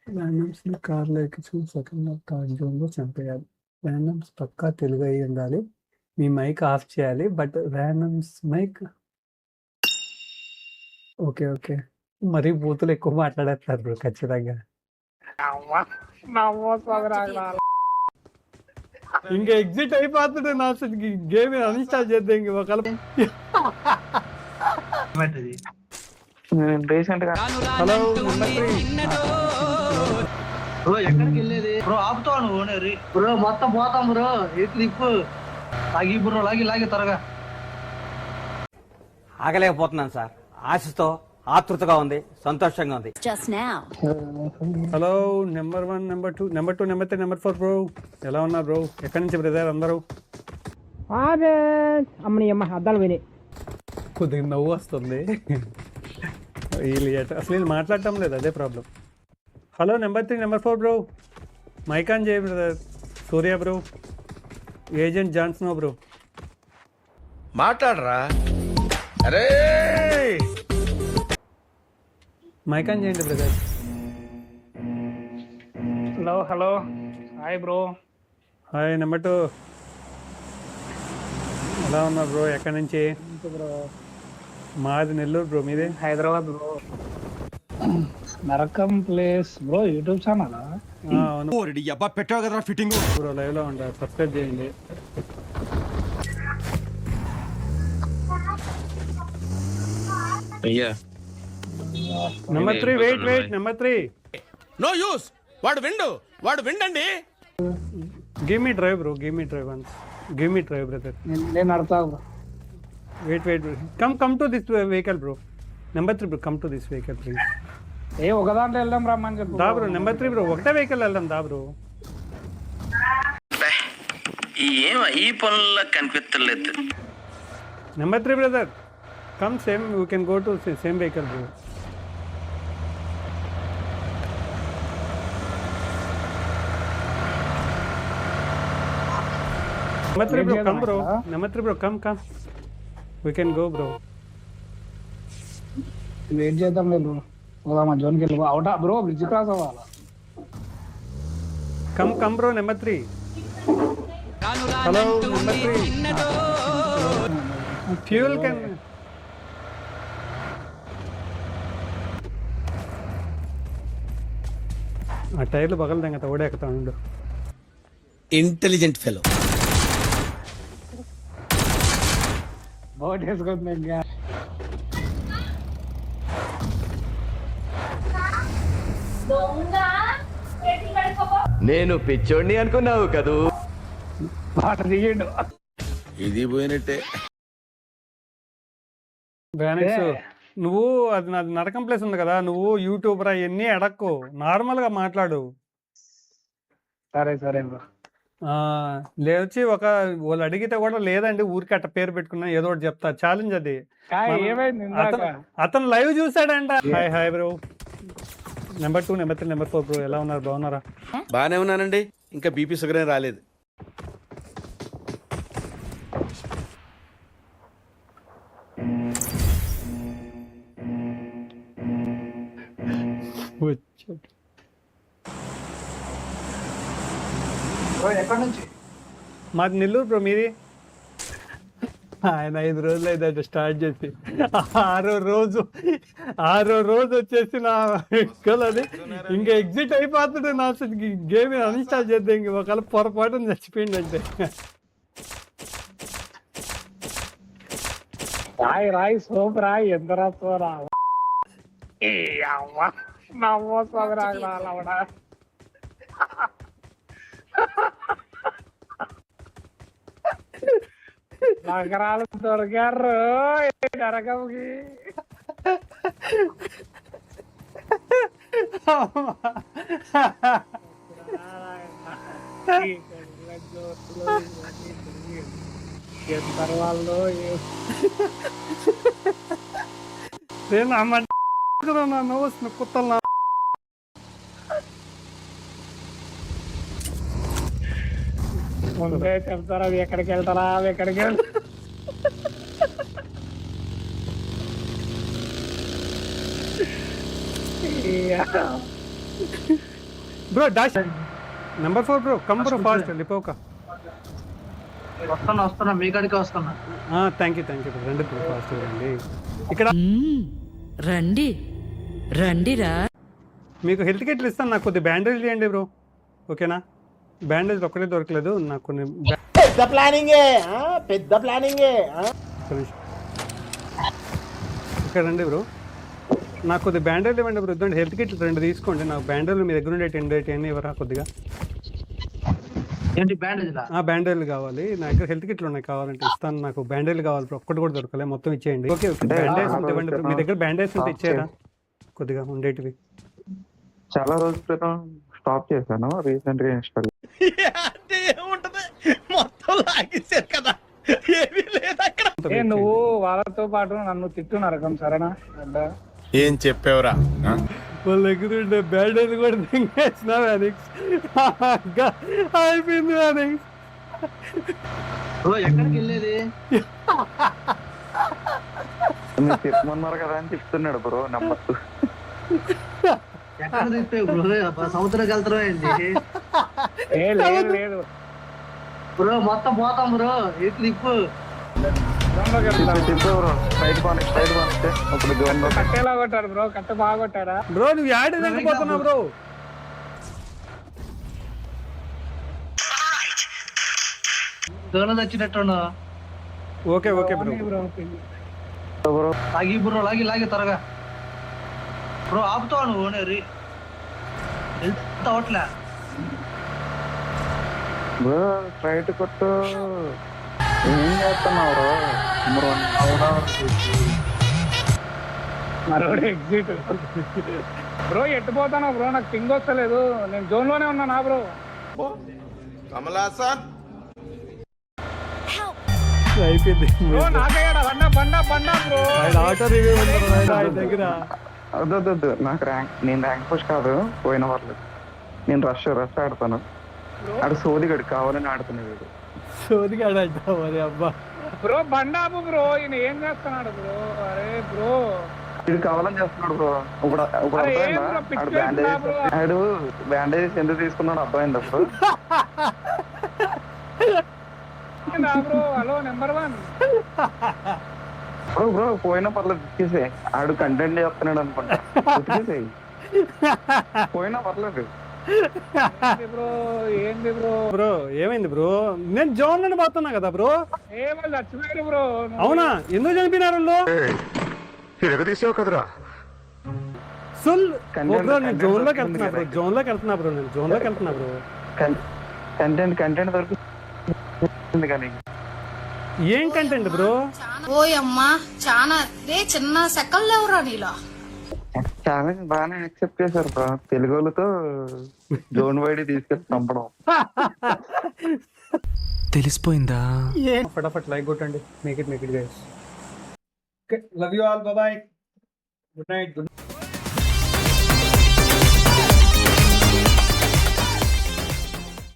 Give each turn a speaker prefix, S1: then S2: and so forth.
S1: ర్యాండమ్స్ని కార్లో ఎక్కించుకుని second third జోన్లో చంపేయాలి. ర్యాండమ్స్ పక్కా తెలుగు అయి ఉండాలి. మీ మైక్ ఆఫ్ చేయాలి. But randoms mic okay okay. మరీ బూతులు ఎక్కువ మాట్లాడేస్తారు బ్రో ఖచ్చితంగా. ఇంకా ఎగ్జిట్ అయిపోతుంటే నా గేమ్ అన్ఇన్స్టాల్ చేద్దాం ఇంక ఒకళ్ళ.
S2: రీసెంట్ గా
S1: హలో
S3: బ్రో ఎక్కడికి వెళ్ళేది బ్రో? ఆపుతావు నువ్వు బ్రో? మొత్తం పోతాం బ్రో. ఎత్తు తిప్పు. లాగి బ్రో, లాగి త్వరగా.
S4: ఆగలేకపోతున్నాను సార్. ఆశతో ఆతృతగా ఉంది, సంతోషంగా ఉంది.
S1: Hello number 1, number 2, number 2, number 3, number 4 bro. ఎలా ఉన్నారు బ్రో? ఎక్కడి నుంచి బ్రదర్ అందరూ?
S2: అమ్మని అమ్మ అద్దాలు పోయినాయి.
S1: కొద్దిగా నవ్వు వస్తుంది. అసలు వీళ్ళు మాట్లాడటం లేదు, అదే problem. Hello number 3, number 4 bro. Mic on చేయ brother. Surya bro, agent Johnson bro.
S5: మాట్లాడరా. అరే
S1: మైక్ ఆన్ చేయండి brother.
S2: Hello hi bro.
S1: Hi number 2. ఎలా ఉన్నారు బ్రో? ఎక్కడి నుంచి? మాది నెల్లూరు బ్రో. మీదే?
S2: హైదరాబాద్ బ్రో. నరకం ప్లేస్ బ్రో. YouTube channel?
S1: అవును
S5: పెట్టావు కదా ఫిట్టింగ్
S1: బ్రో. లైవ్ లో ఉంటారు, సబ్స్క్రైబ్ చేయండి.
S5: అయ్యా
S1: number 3 wait number 3.
S5: No use. వాడు విండండి.
S1: Give me drive bro, give me drive once. Give me drive brother.
S2: నేను నడతా bro.
S1: Wait come to this vehicle bro. Number 3 bro, come to this vehicle please.
S2: ఒక దాంట్లో వెళ్దాం రమ్మని చెప్పు.
S1: దా బ్రో. నెంబర్ 3 బ్రో, ఒకటే వెహికల్ వెళ్దాం దా బ్రో.
S6: ఈ పనుల్లో కనిపించలేదు.
S1: Number 3 brother, come same you can go to same vehicle bro. Number 3 bro, come bro. Number 3 bro, come we can go bro.
S2: Wait చేద్దాం లేదు. పోదామా జోన్కి వెళ్ళి అవుటా బ్రో. బ్రిడ్జ్ క్రాస్ అవ్వాలా?
S1: Come bro. Number 3. Hello number 3. Fuel can ఆ టైర్లు పగలదంగా తోడే ఎక్కుతా ఉండు.
S5: Intelligent fellow.
S2: బోట్ వేసుకుంటున్నా ఇంకా.
S7: నేను పిచ్చోడిని అనుకున్నావు కదూ.
S2: బాట దిగిండు.
S5: ఇది పోయినట్టే.
S1: బ్యానెక్స్ నువ్వు అది నాది నరకం ప్లేస్ ఉంది కదా, నువ్వు యూట్యూబర్ అవన్నీ అడక్కు, నార్మల్ గా మాట్లాడు.
S2: సరే బ్రో.
S1: లేచి వాళ్ళు అడిగితే కూడా లేదండి ఊరికి అట్ట పేరు పెట్టుకున్నా ఏదో ఒకటి చెప్తా. ఛాలెంజ్ అది.
S2: ఏమైంది?
S1: అతను లైవ్ చూసాడంట. Hi bro. Number 2, number 3, number 4 bro. ఎలా ఉన్నారు? బాగున్నారా?
S5: బానే ఉన్నానండి. ఇంకా బీపీ షుగర్ ఏం రాలేదు.
S3: ఎక్కడి నుంచి?
S1: మాది నెల్లూరు బ్రో. మీది? ఆయన 5 రోజులు అయితే స్టార్ట్ చేసి 6వ రోజు వచ్చేసి నా అది ఇంకా ఎగ్జిట్ అయిపోతుంటే నా గేమ్ అన్ఇన్స్టాల్ చేద్దాం ఇంక ఒకవేళ పొరపాటున చచ్చిపోయిందంటే.
S2: రాయి సోపు రాయి ఎంత రాసుకోరా. నవ్వోరా. నగరాలు దొరికారు నరకంకి. ఎంత వాళ్ళు
S1: నవ్వు వస్తుంది కుత్తలు.
S2: ముందే చెప్తారా ఎక్కడికి వెళ్తారా ఎక్కడికి వెళ్తా.
S1: Bro dash number 4 bro come bro fast లిపోక.
S3: వస్తున్నా మీ కాడికి వస్తున్నా.
S1: Thank you bro. రండి బ్రో ఫాస్ట్ రండి. ఇక్కడ
S8: రండి రండిరా.
S1: మీకు హెల్త్ కిట్లు ఇస్తాను, నాకు కొద్ది బ్యాండేజ్ ఇవ్వండి బ్రో, ఓకేనా? బ్యాండేజ్ ఒక్కటే దొరకలేదు, నాకు కొన్ని
S9: పెద్ద ప్లానింగే.
S1: ఇక్కడ రండి బ్రో, నాకు కొద్ది బ్యాండేజ్ ఇవ్వండి బ్రో. ఇద్దండి హెల్త్ కిట్లు 2 తీసుకోండి. నాకు బ్యాండేజ్ మీ దగ్గర ఉండే 10 అని ఇవ్వరా కొద్దిగా?
S3: ఏంటి బ్యాండేజ్?
S1: బ్యాండేజ్లు కావాలి నా దగ్గర, హెల్త్ కిట్లు ఉన్నాయి, కావాలంటే ఇస్తాను. నాకు బ్యాండేజ్లు కావాలి బ్రో, ఒక్కటి కూడా దొరకలే, మొత్తం ఇచ్చేయండి. ఓకే బ్యాండేజ్ ఉంటే ఇవ్వండి బ్రో, మీ దగ్గర బ్యాండేజ్ ఉంటే ఇచ్చేయరా కొద్దిగా ఉండేటివి.
S10: చాలా రోజుల క్రితం స్టాప్ చేశాను, రీసెంట్ గా ఇన్స్టాల్.
S5: మొత్తం లాగేశారు కదా, ఏమీ లేదు అక్కడ.
S2: నువ్వు వాళ్ళతో పాటు నన్ను తిట్టు నరకం, సరేనా?
S5: ఏం చెప్పావురా?
S1: వాళ్ళ దగ్గర ఉండే బ్యాండేజ్ కూడా తింగేసిన అయిపోయింది వ్యానిక్స్.
S3: బ్రో ఎక్కడికి వెళ్ళేది?
S10: మీరు చెప్పమన్నారు కదా అని చెప్తున్నాడు బ్రో. నెంబర్ 2
S3: ఎక్కడ తిప్పావు బ్రో? సముద్రంకి వెళ్తారా ఏంటి?
S2: లేదు
S3: బ్రో మొత్తం పోతాం బ్రో, ఎటు తిప్పు.
S10: చెప్పు బ్రో, స్ట్రైట్ బానిస్తే అప్పుడు జోన్ లో
S2: కట్టేలా కొట్టారు బ్రో, కట్ట బాగా కొట్టారా
S1: బ్రో? నువ్వు యాడ్ వెళ్ళిపోతున్నావు బ్రో.
S3: దోణ తెచ్చినట్టు.
S1: Okay bro.
S10: బ్రో.
S3: లాగి బ్రో, లాగి త్వరగా బ్రో. ఆపుతావా నువ్వు? వెళ్తా అవట్లే
S10: బ్రో, స్ట్రైట్ కొట్టు. ఏం చేస్తున్నావు బ్రో?
S2: మరోడు ఎగ్జిట్. బ్రో ఎట్టు పోతానా బ్రో? నాకు పింగ్ వస్తలేదు, నేను జోన్ లోనే ఉన్నానా బ్రో?
S5: కమలాసన్
S1: అయిపోయింది
S2: బ్రో నాకయ్యాడా బండా బ్రో.
S1: ఆయన ఆటో రివ్యూ ఆయన దగ్గర.
S10: వద్దు, నాకు నేను ర్యాంక్ పుష్ కాదు, పోయిన పర్లేదు. నేను రష్ ఆడతాను. ఆడు సోదిగడు కావాలని ఆడుతున్నాడు.
S1: సోదిగా ఆడంటా మరి అబ్బా.
S2: బ్రో బండాపు బ్రో, ఈయన ఏం చేస్తున్నాడు బ్రో? అరే బ్రో
S10: ఇది కావాలని చేస్తున్నాడు బ్రో. ఇప్పుడు అర్థమైందా? ఆడు బ్యాండేజ్ ఎందుకు తీసుకున్నాడు అర్థమైంది అప్పుడు.
S2: బ్రో హలో నెంబర్ 1
S10: బ్రో పోయినా పర్లేదు, ఉతికేసే. ఆడు కంటెంట్ చేస్తున్నాడు అనుకుంటా, ఉతికేసేయి. పోయినా పర్లేదు.
S2: ఏంది బ్రో?
S1: బ్రో ఏమైంది బ్రో? నేను జోన్ నుండి పోతున్నా కదా బ్రో.
S2: ఏమో చచ్చిపోయారు బ్రో.
S1: అవునా? ఎందుకు చనిపోయినారు వాళ్ళు?
S10: తీసావు కదరా.
S1: బ్రో నేను జోన్లోకి వెళ్తున్నా బ్రో, నేను జోన్లోకి వెళ్తున్నా బ్రో.
S10: కంటెంట్ దొరికి కానీ
S1: ఏం కంటెంట్ బ్రో?
S8: ఓయమ్మా చాలా చిన్న సెకల్ లేవురా నీలో.
S10: ఛాలెంజ్ బాగానే యాక్సెప్ట్ చేశారు బ్రో. తెలుగు వాళ్ళతో జోన్ వైడ్ తీసుకెళ్ళి చంపడం
S5: తెలిసిపోయిందా?
S1: ఫటాఫట్ లైక్ కొట్టండి. Make it guys. Okay, love you all, by by, good night.